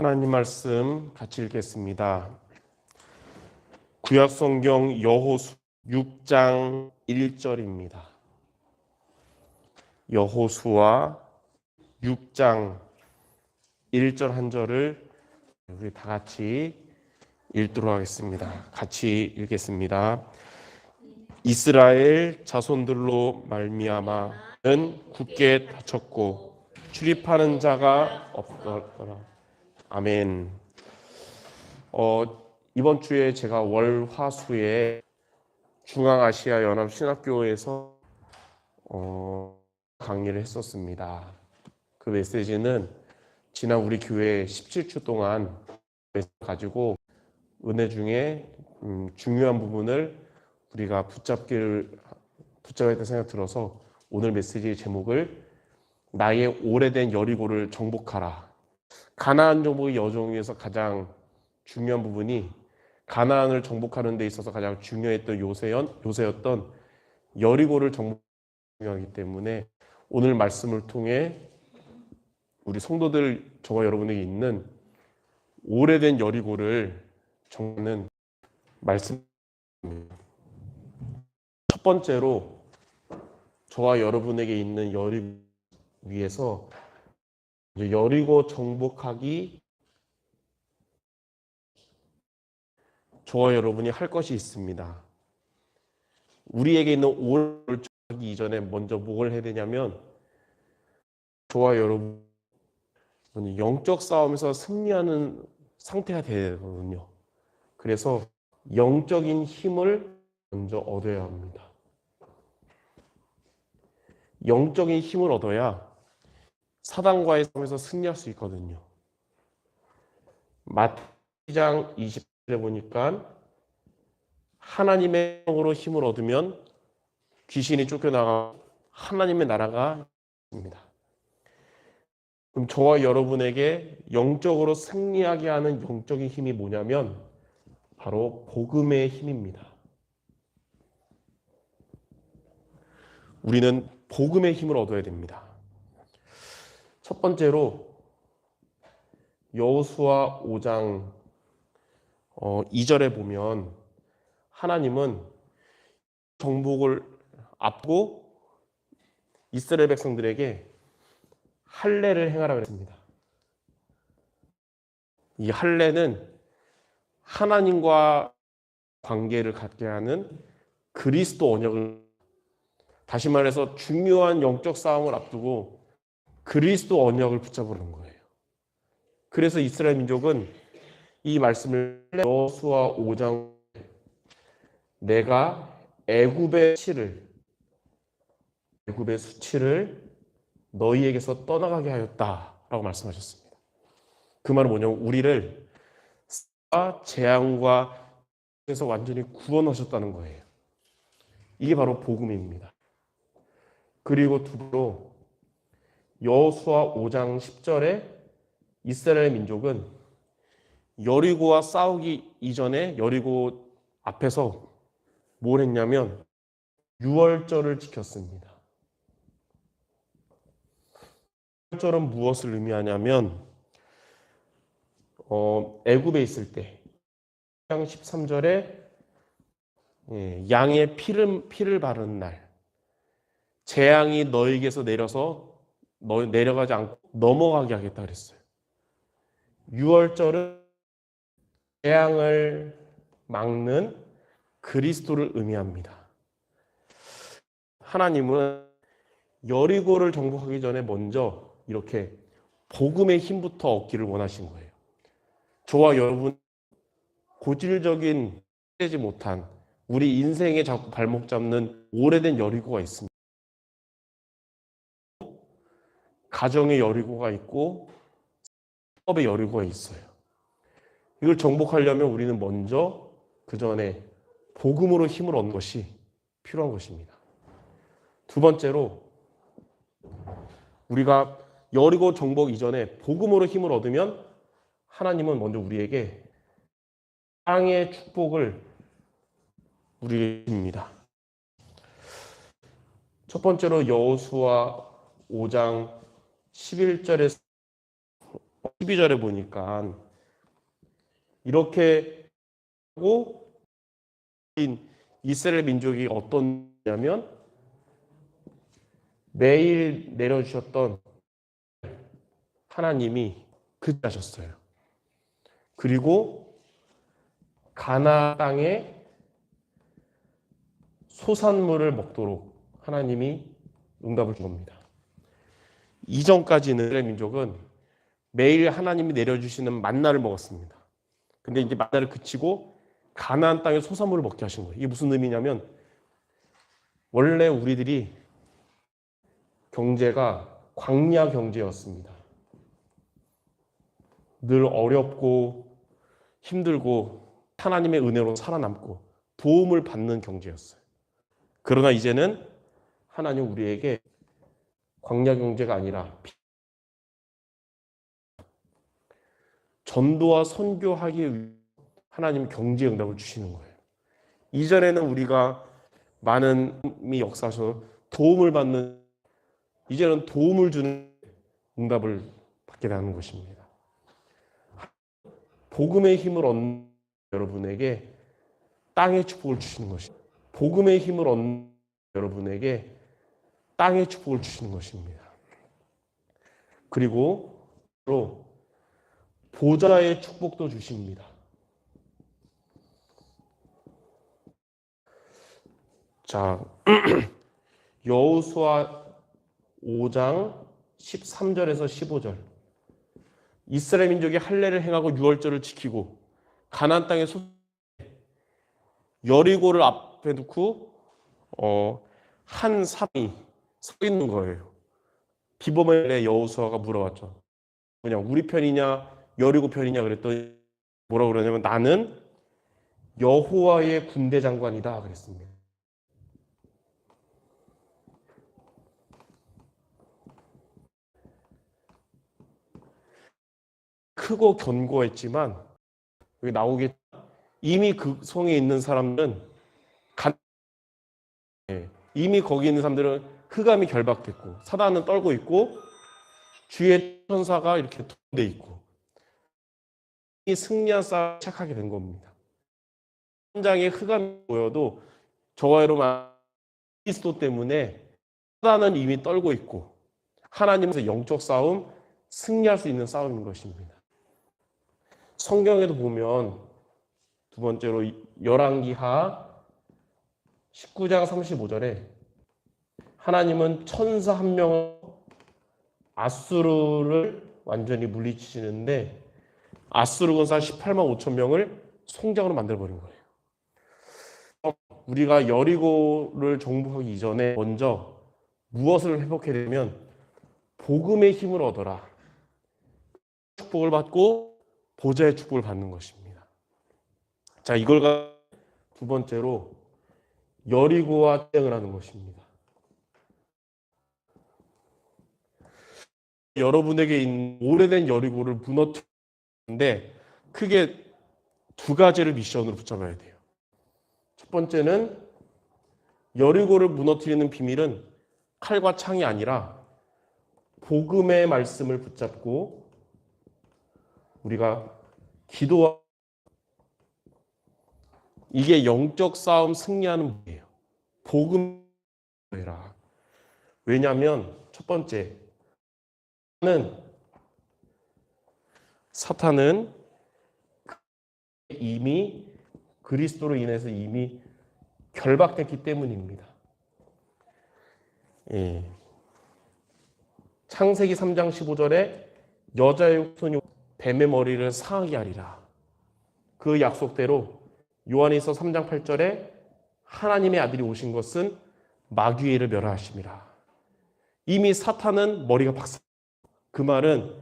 하나님 말씀 같이 읽겠습니다. 구약성경 여호수 6장 1절입니다. 여호수아 6장 1절 한 절을 우리 다 같이 읽도록 하겠습니다. 같이 읽겠습니다. 이스라엘 자손들로 말미암아는 굳게 닫혔고 출입하는 자가 없더라. 아멘. 이번 주에 제가 월화수에 중앙아시아 연합 신학교에서 강의를 했었습니다. 그 메시지는 지난 우리 교회 17주 동안 가지고 은혜 중에 중요한 부분을 우리가 붙잡아야 된다는 생각이 들어서 오늘 메시지의 제목을 나의 오래된 여리고를 정복하라. 가나안 정복의 여정 위에서 가장 중요한 부분이 가나안을 정복하는 데 있어서 가장 중요했던 요새였던 여리고를 정복하기 때문에 오늘 말씀을 통해 우리 성도들 저와 여러분에게 있는 오래된 여리고를 정하는 말씀입니다. 첫 번째로 저와 여러분에게 있는 여리고 위에서 여리고 정복하기 저와 여러분이 할 것이 있습니다. 우리에게 있는 오래를 정복하기 이전에 먼저 뭘 해야 되냐면 저와 여러분이 영적 싸움에서 승리하는 상태가 되거든요. 그래서 영적인 힘을 먼저 얻어야 합니다. 영적인 힘을 얻어야 사단과의 싸움에서 승리할 수 있거든요. 마태복음 2장 20절에 보니까 하나님의 영으로 힘을 얻으면 귀신이 쫓겨나가 하나님의 나라가 있습니다. 그럼 저와 여러분에게 영적으로 승리하게 하는 영적인 힘이 뭐냐면 바로 복음의 힘입니다. 우리는 복음의 힘을 얻어야 됩니다. 첫 번째로 여호수아 5장 2절에 보면 하나님은 정복을 앞두고 이스라엘 백성들에게 할례를 행하라고 했습니다. 이 할례는 하나님과 관계를 갖게 하는 그리스도 언약을, 다시 말해서 중요한 영적 싸움을 앞두고 그리스도 언약을 붙잡으려는 거예요. 그래서 이스라엘 민족은 이 말씀을 여호수아 5장 내가 애굽의 수치를 너희에게서 떠나가게 하였다라고 말씀하셨습니다. 그 말은 뭐냐면 우리를 재앙과 에서 완전히 구원하셨다는 거예요. 이게 바로 복음입니다. 그리고 두로 여호수아 5장 10절에 이스라엘 민족은 여리고와 싸우기 이전에 여리고 앞에서 뭘 했냐면 유월절을 지켰습니다. 유월절은 무엇을 의미하냐면 애굽에 있을 때 13절에 양의 피를 바르는 날, 재앙이 너에게서 내려가지 않고 넘어가게 하겠다 그랬어요. 유월절은 재앙을 막는 그리스도를 의미합니다. 하나님은 여리고를 정복하기 전에 먼저 이렇게 복음의 힘부터 얻기를 원하신 거예요. 저와 여러분 고질적인 되지 못한 우리 인생에 자꾸 발목 잡는 오래된 여리고가 있습니다. 가정의 여리고가 있고 사업의 여리고가 있어요. 이걸 정복하려면 우리는 먼저 그 전에 복음으로 힘을 얻는 것이 필요한 것입니다. 두 번째로 우리가 여리고 정복 이전에 복음으로 힘을 얻으면 하나님은 먼저 우리에게 땅의 축복을 우리에게 줍니다. 첫 번째로 여호수아 5장 11절에 12절에 보니까 이렇게 하고 이스라엘 민족이 어떠냐면 매일 내려주셨던 하나님이 그하셨어요. 그리고 가나안 땅에 소산물을 먹도록 하나님이 응답을 준 겁니다. 이전까지는 이스라엘 민족은 매일 하나님이 내려주시는 만나를 먹었습니다. 근데 이제 만나를 그치고 가나안 땅에 소산물을 먹게 하신 거예요. 이게 무슨 의미냐면 원래 우리들이 경제가 광야 경제였습니다. 늘 어렵고 힘들고 하나님의 은혜로 살아남고 도움을 받는 경제였어요. 그러나 이제는 하나님 우리에게 광야 경제가 아니라 전도와 선교하기 위해 하나님 경제 응답을 주시는 거예요. 이전에는 우리가 많은 역사에서 도움을 받는, 이제는 도움을 주는 응답을 받게 되는 것입니다. 복음의 힘을 얻는 여러분에게 땅의 축복을 주시는 것입니다. 복음의 힘을 얻는 여러분에게 땅의 축복을 주시는 것입니다. 그리고 또 보좌의 축복도 주십니다. 자, 여호수아 5장 13절에서 15절. 이스라엘 민족이 할례를 행하고 유월절을 지키고 가나안 땅에 여리고를 앞에 두고 한 사람이 서 있는 거예요. 비범의 여호수아가 물어봤죠. 그냥 우리 편이냐 여리고 편이냐 그랬더니 뭐라 그러냐면 나는 여호와의 군대 장관이다 그랬습니다. 크고 견고했지만 여기 나오게 이미 그 성에 있는 사람들은 이미 거기 있는 사람들은 흑암이 결박됐고 사단은 떨고 있고 주의 천사가 이렇게 돼 있고 이 승리한 싸움을 시작하게 된 겁니다. 현장에 흑암이 보여도 저와 여러분 그리스도 때문에 사단은 이미 떨고 있고 하나님께서 영적 싸움 승리할 수 있는 싸움인 것입니다. 성경에도 보면 두 번째로 열왕기하 19장 35절에 하나님은 천사 한 명을 아수르를 완전히 물리치시는데 아수르 군사 18만 5천 명을 송장으로 만들어버린 거예요. 우리가 여리고를 정복하기 이전에 먼저 무엇을 회복해야 되면 복음의 힘을 얻어라. 축복을 받고 보좌의 축복을 받는 것입니다. 자, 이걸 두 번째로 여리고와 전쟁을 하는 것입니다. 여러분에게 있는 오래된 여리고를 무너뜨리는데 크게 두 가지를 미션으로 붙잡아야 돼요. 첫 번째는 여리고를 무너뜨리는 비밀은 칼과 창이 아니라 복음의 말씀을 붙잡고 우리가 기도와 이게 영적 싸움 승리하는 법이에요. 복음이라. 왜냐하면 첫 번째 사탄은 이미 그리스도로 인해서 이미 결박됐기 때문입니다. 예. 창세기 3장 15절에 여자의 후손이 뱀의 머리를 상하게 하리라. 그 약속대로 요한일서 3장 8절에 하나님의 아들이 오신 것은 마귀를 멸하심이라. 이미 사탄은 머리가 박살. 그 말은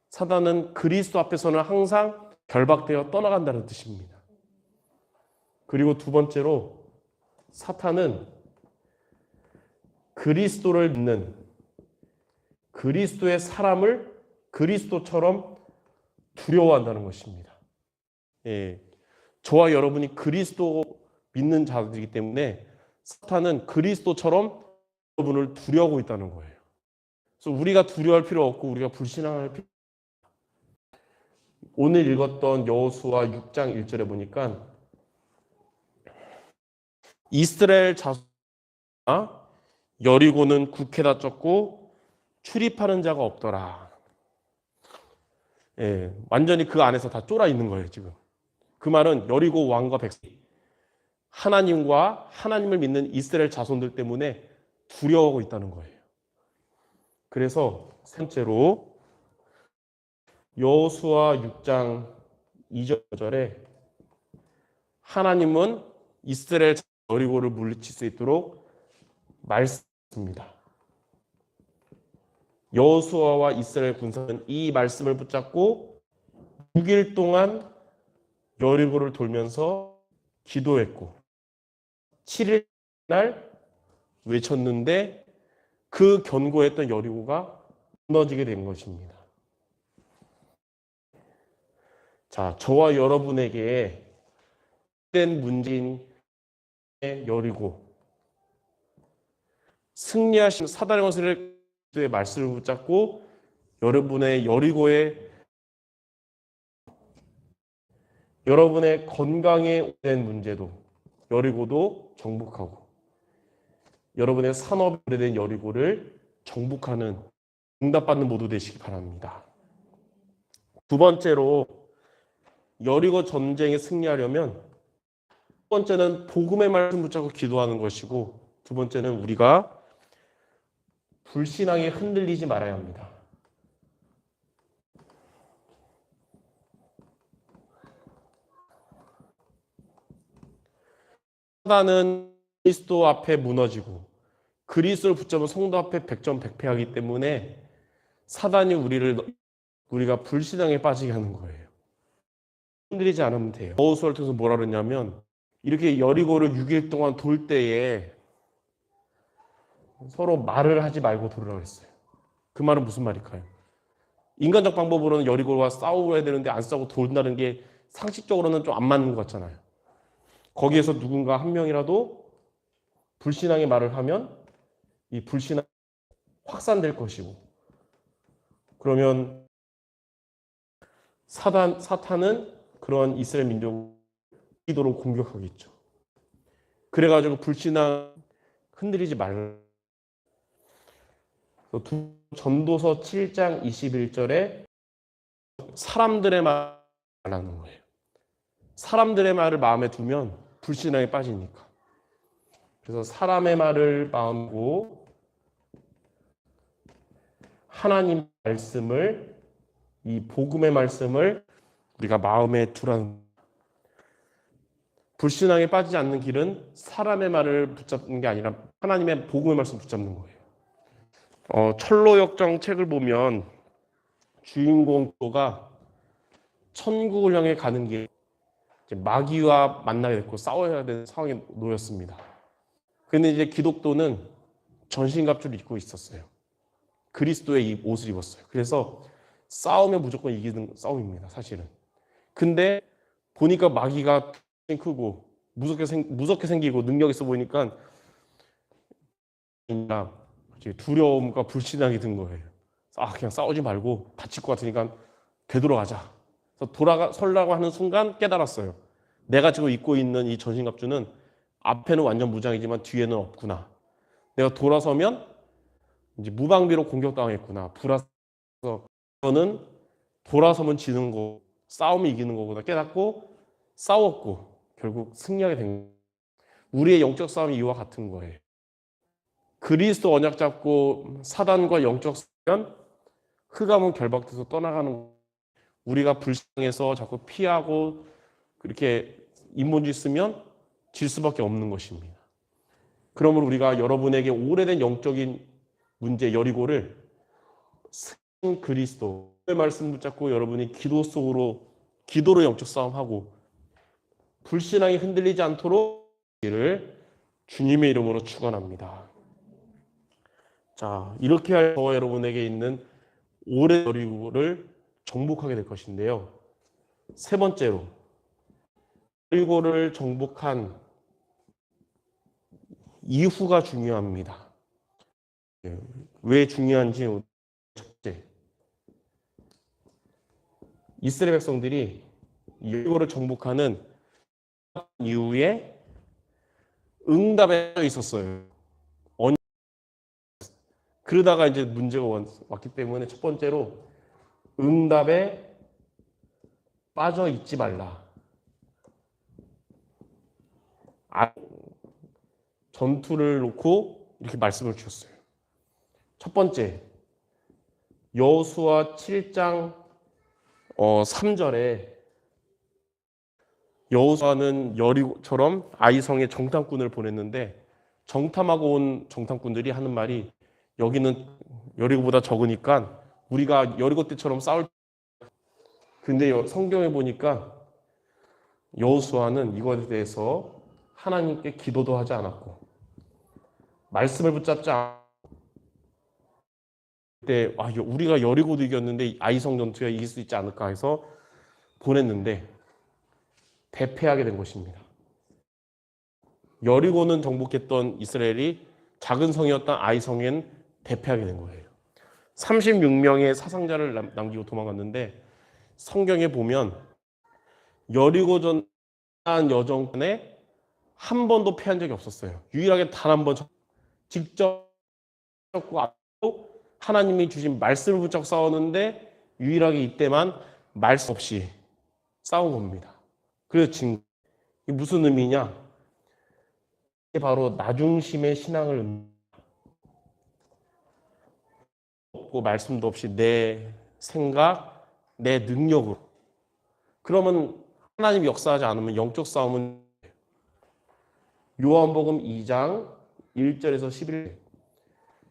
사탄은 그리스도 앞에서는 항상 결박되어 떠나간다는 뜻입니다. 그리고 두 번째로 사탄은 그리스도를 믿는 그리스도의 사람을 그리스도처럼 두려워한다는 것입니다. 예, 저와 여러분이 그리스도 믿는 자들이기 때문에 사탄은 그리스도처럼 여러분을 두려워하고 있다는 거예요. 그래서 우리가 두려워할 필요 없고 우리가 불신앙할 필요 오늘 읽었던 여호수아 6장 1절에 보니까 이스라엘 자손아 여리고는 국회다 쪘고 출입하는 자가 없더라. 예, 완전히 그 안에서 다 쫄아 있는 거예요, 지금. 그 말은 여리고 왕과 백성, 하나님과 하나님을 믿는 이스라엘 자손들 때문에 두려워하고 있다는 거예요. 그래서 세 번째로 여호수아 6장 2절에 하나님은 이스라엘 여리고를 물리칠 수 있도록 말씀입니다. 여호수아와 이스라엘 군사는 이 말씀을 붙잡고 6일 동안 여리고를 돌면서 기도했고 7일 날 외쳤는데 그 견고했던 여리고가 무너지게 된 것입니다. 자, 저와 여러분에게 된 문제인 여리고, 승리하신 사단의 원수의 말씀을 붙잡고 여러분의 여리고에, 여러분의 건강에 된 문제도 여리고도 정복하고 여러분의 산업에 오래된 여리고를 정복하는 응답받는 모두 되시기 바랍니다. 두 번째로 여리고 전쟁에 승리하려면 첫 번째는 복음의 말씀 붙잡고 기도하는 것이고 두 번째는 우리가 불신앙에 흔들리지 말아야 합니다. 사단은 그리스도 앞에 무너지고 그리스도를 붙잡은 성도 앞에 백전백패하기 때문에 사단이 우리가 불신앙에 빠지게 하는 거예요. 흔들리지 않으면 돼요. 여호수아를 통해서 뭐라 그러냐면 이렇게 여리고를 6일 동안 돌 때에 서로 말을 하지 말고 돌으라고 했어요. 그 말은 무슨 말일까요? 인간적 방법으로는 여리고와 싸워야 되는데 안 싸우고 돈다는 게 상식적으로는 좀 안 맞는 것 같잖아요. 거기에서 누군가 한 명이라도 불신앙의 말을 하면 이 불신앙이 확산될 것이고 그러면 사탄은 그런 이스라엘 민족 기도로 공격하겠죠. 그래가지고 불신앙 흔들리지 말라. 전도서 7장 21절에 사람들의 말 말하는 거예요. 사람들의 말을 마음에 두면 불신앙에 빠지니까. 그래서 사람의 말을 마음고 하나님 말씀을 이 복음의 말씀을 우리가 마음에 두라는 불신앙에 빠지지 않는 길은 사람의 말을 붙잡는 게 아니라 하나님의 복음의 말씀을 붙잡는 거예요. 철로역정 책을 보면 주인공가 천국을 향해 가는 길에 마귀와 만나게 됐고 싸워야 되는 상황에 놓였습니다. 그런데 이제 기독도는 전신갑주를 입고 있었어요. 그리스도의 옷을 입었어요. 그래서 싸우면 무조건 이기는 싸움입니다, 사실은. 근데 보니까 마귀가 크고 무섭게 생기고 능력 있어 보이니까 두려움과 불신앙이 든 거예요. 그냥 싸우지 말고 다칠 것 같으니까 되돌아가자. 그래서 설라고 하는 순간 깨달았어요. 내가 지금 입고 있는 이 전신갑주는 앞에는 완전 무장이지만 뒤에는 없구나. 내가 돌아서면 이제 무방비로 공격당했구나. 불화서 저는 돌아서면 지는 거, 싸움이 이기는 거구나 깨닫고 싸웠고 결국 승리하게 된 거예요. 우리의 영적 싸움이 이와 같은 거예요. 그리스도 언약 잡고 사단과 영적 싸우면 흑암은 결박돼서 떠나가는 거예요. 우리가 불쌍해서 자꾸 피하고 그렇게 인본주의 쓰면 질 수밖에 없는 것입니다. 그러면 우리가 여러분에게 오래된 영적인 문제 여리고를 그리스도의 말씀 붙잡고 여러분이 기도로 영적 싸움하고 불신앙이 흔들리지 않도록 이를 주님의 이름으로 축원합니다. 자, 이렇게 할 저와 여러분에게 있는 오래 여리고를 정복하게 될 것인데요. 세 번째로 여리고를 정복한 이후가 중요합니다. 왜 중요한지 첫째, 이스라엘 백성들이 여리고를 정복하는 이후에 응답에 있었어요. 그러다가 이제 문제가 왔기 때문에 첫 번째로 응답에 빠져 있지 말라. 전투를 놓고 이렇게 말씀을 주셨어요. 첫 번째, 여호수아 7장 3절에 여호수아는 여리고처럼 아이성에 정탐꾼을 보냈는데 정탐하고 온 정탐꾼들이 하는 말이 여기는 여리고보다 적으니까 우리가 여리고 때처럼 싸울. 근데 성경에 보니까 여호수아는 이것에 대해서 하나님께 기도도 하지 않았고 말씀을 붙잡지 않았고 그때 우리가 여리고도 이겼는데 아이성 전투에 이길 수 있지 않을까 해서 보냈는데 대패하게 된 것입니다. 여리고는 정복했던 이스라엘이 작은 성이었던 아이성엔 대패하게 된 거예요. 36명의 사상자를 남기고 도망갔는데 성경에 보면 여리고전 여정에 한 번도 패한 적이 없었어요. 유일하게 단 한 번 직접 하나님이 주신 말씀을 붙잡고 싸웠는데 유일하게 이때만 말씀 없이 싸운 겁니다. 그래서 이게 무슨 의미냐? 이게 바로 나중심의 신앙을 없고 말씀도 없이 내 생각, 내 능력으로. 그러면 하나님이 역사하지 않으면 영적 싸움은 요한복음 2장 1절에서 11절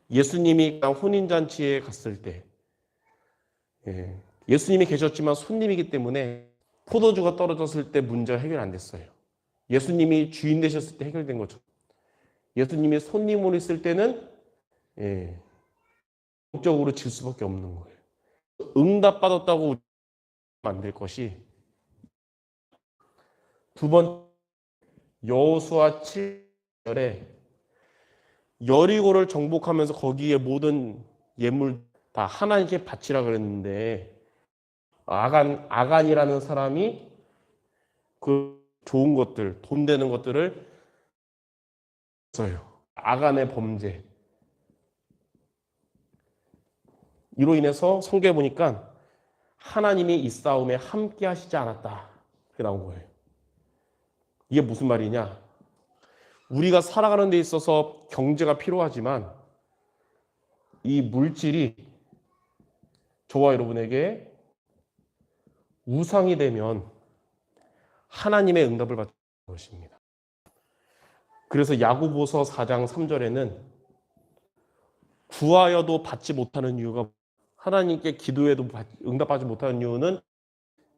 예수님이 혼인잔치에 갔을 때 예수님이 계셨지만 손님이기 때문에 포도주가 떨어졌을 때 문제가 해결 안 됐어요. 예수님이 주인 되셨을 때 해결된 거죠. 예수님이 손님으로 있을 때는 영적으로 질 수밖에 없는 거예요. 응답받았다고 만들 것이 두 번 여호수아 7절에 여리고를 정복하면서 거기에 모든 예물 다 하나님께 바치라 그랬는데 아간이라는 사람이 그 좋은 것들, 돈 되는 것들을 써요. 아간의 범죄. 이로 인해서 성경에 보니까 하나님이 이 싸움에 함께 하시지 않았다. 그게 나온 거예요. 이게 무슨 말이냐? 우리가 살아가는 데 있어서 경제가 필요하지만 이 물질이 저와 여러분에게 우상이 되면 하나님의 응답을 받는 것입니다. 그래서 야고보서 4장 3절에는 구하여도 받지 못하는 이유가 하나님께 기도해도 응답받지 못하는 이유는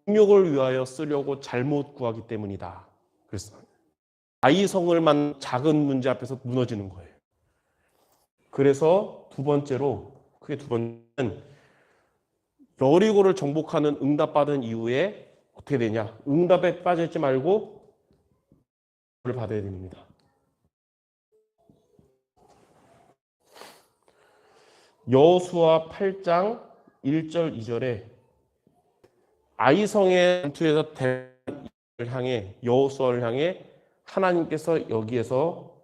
능력을 위하여 쓰려고 잘못 구하기 때문이다. 그래서 아이성을만 작은 문제 앞에서 무너지는 거예요. 그래서 두 번째는 여리고를 정복하는 응답받은 이후에 어떻게 되냐? 응답에 빠져있지 말고 를 받아야 됩니다. 여호수아 8장 1절 2절에 아이성의 전투에서 향해 여호수아를 향해 하나님께서 여기에서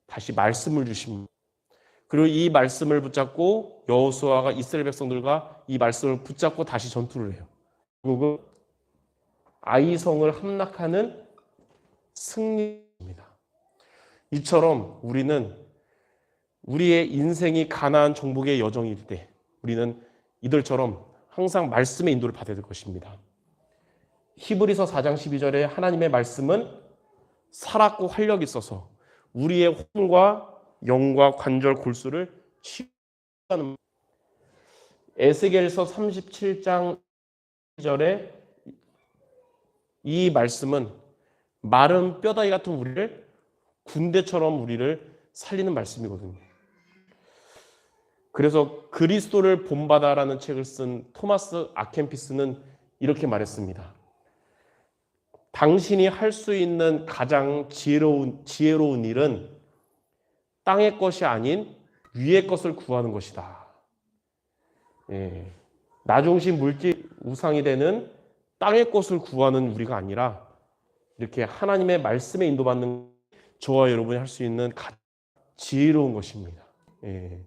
다시 말씀을 주십니다. 그리고 이 말씀을 붙잡고 여호수아가 이스라엘 백성들과 이 말씀을 붙잡고 다시 전투를 해요. 결국은 아이성을 함락하는 승리입니다. 이처럼 우리는 우리의 인생이 가나안 정복의 여정일 때 우리는 이들처럼 항상 말씀의 인도를 받아야 될 것입니다. 히브리서 4장 12절에 하나님의 말씀은 살았고 활력이 있어서 우리의 혼과 영과 관절 골수를 치유하는 에스겔서 37장 2절에 이 말씀은 마른 뼈다귀 같은 우리를 군대처럼 우리를 살리는 말씀이거든요. 그래서 그리스도를 본받아라는 책을 쓴 토마스 아켄피스는 이렇게 말했습니다. 당신이 할 수 있는 가장 지혜로운 일은 땅의 것이 아닌 위의 것을 구하는 것이다. 나중심 물질 우상이 되는 땅의 것을 구하는 우리가 아니라 이렇게 하나님의 말씀에 인도받는 저와 여러분이 할 수 있는 가장 지혜로운 것입니다. 예.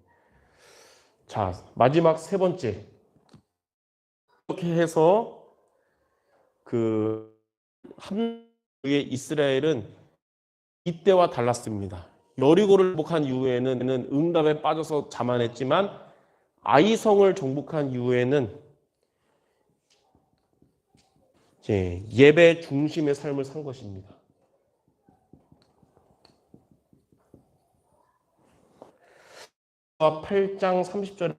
자, 마지막 세 번째. 이렇게 해서 한국의 이스라엘은 이때와 달랐습니다. 여리고를 정복한 이후에는 응답에 빠져서 자만했지만 아이성을 정복한 이후에는 예배 중심의 삶을 산 것입니다. 8장 30절에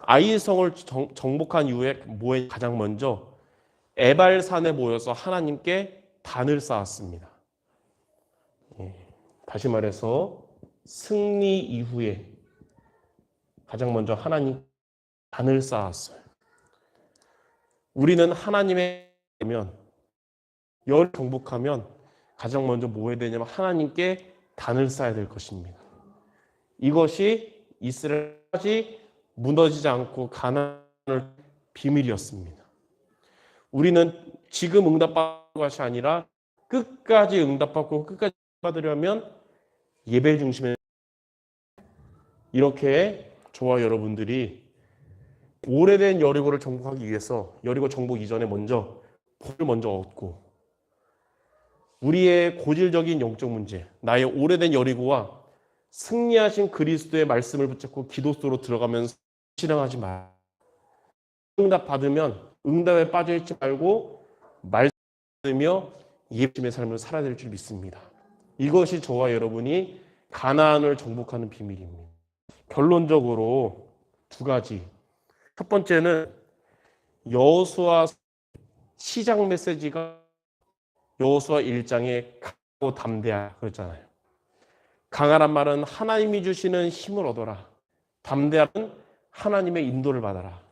아이성을 정복한 이후에 뭐에 가장 먼저 에발산에 모여서 하나님께 단을 쌓았습니다. 다시 말해서 승리 이후에 가장 먼저 하나님 단을 쌓았어요. 우리는 하나님의 되면 열 정복하면 가장 먼저 뭐 해야 되냐면 하나님께 단을 쌓아야 될 것입니다. 이것이 이스라엘이 무너지지 않고 가난을 비밀이었습니다. 우리는 지금 응답받는 것이 아니라 끝까지 응답받고 끝까지 받으려면 예배 중심에 이렇게 저와 여러분들이 오래된 여리고를 정복하기 위해서 여리고 정복 이전에 먼저 복을 먼저 얻고 우리의 고질적인 영적 문제, 나의 오래된 여리고와 승리하신 그리스도의 말씀을 붙잡고 기도 속으로 들어가면서 실행하지 마. 응답 받으면 응답에 빠져 있지 말고 말씀하며 예배심의 삶을 살아야 될 줄 믿습니다. 이것이 저와 여러분이 가나안을 정복하는 비밀입니다. 결론적으로 두 가지. 첫 번째는 여호수아 시작 메시지가 여호수아 1장에 강하고 담대하라 그랬잖아요. 강하란 말은 하나님이 주시는 힘을 얻어라. 담대하는 하나님의 인도를 받아라.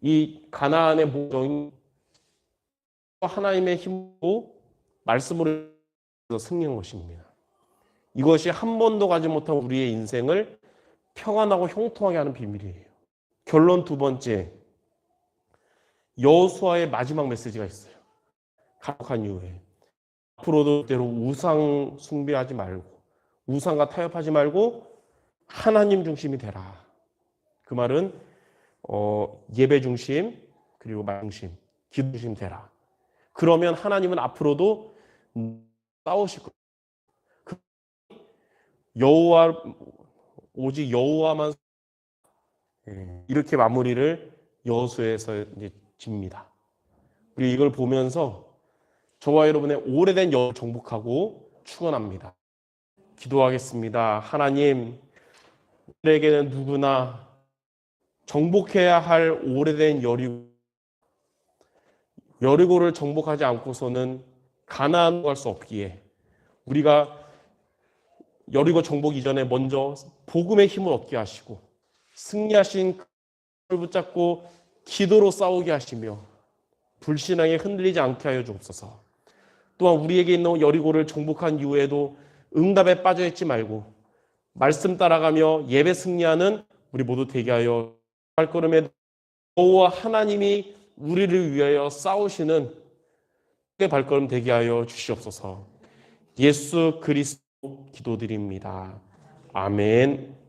이 가나안의 모종이 하나님의 힘으로 말씀으로 승리한 것입니다. 이것이 한 번도 가지 못한 우리의 인생을 평안하고 형통하게 하는 비밀이에요. 결론 두 번째, 여호수아의 마지막 메시지가 있어요. 가족한 이후에 앞으로도 대로 우상 숭배하지 말고 우상과 타협하지 말고 하나님 중심이 되라. 그 말은 예배 중심 그리고 말 중심, 기도 중심 되라. 그러면 하나님은 앞으로도 싸우실 거예요. 여호와 오직 여호와만 이렇게 마무리를 여호수아에서 이제 집니다. 우리 이걸 보면서 저와 여러분의 오래된 여호를 정복하고 축원합니다. 기도하겠습니다. 하나님, 우리에게는 누구나 정복해야 할 오래된 여리고를 정복하지 않고서는 가나안으로 갈 수 없기에 우리가 여리고 정복 이전에 먼저 복음의 힘을 얻게 하시고 승리하신 그를 붙잡고 기도로 싸우게 하시며 불신앙에 흔들리지 않게 하여 주옵소서. 또한 우리에게 있는 여리고를 정복한 이후에도 응답에 빠져 있지 말고 말씀 따라가며 예배 승리하는 우리 모두 되게 하여 발걸음에 여호와 하나님이 우리를 위하여 싸우시는 발걸음 되게 하여 주시옵소서. 예수 그리스도 기도드립니다. 아멘.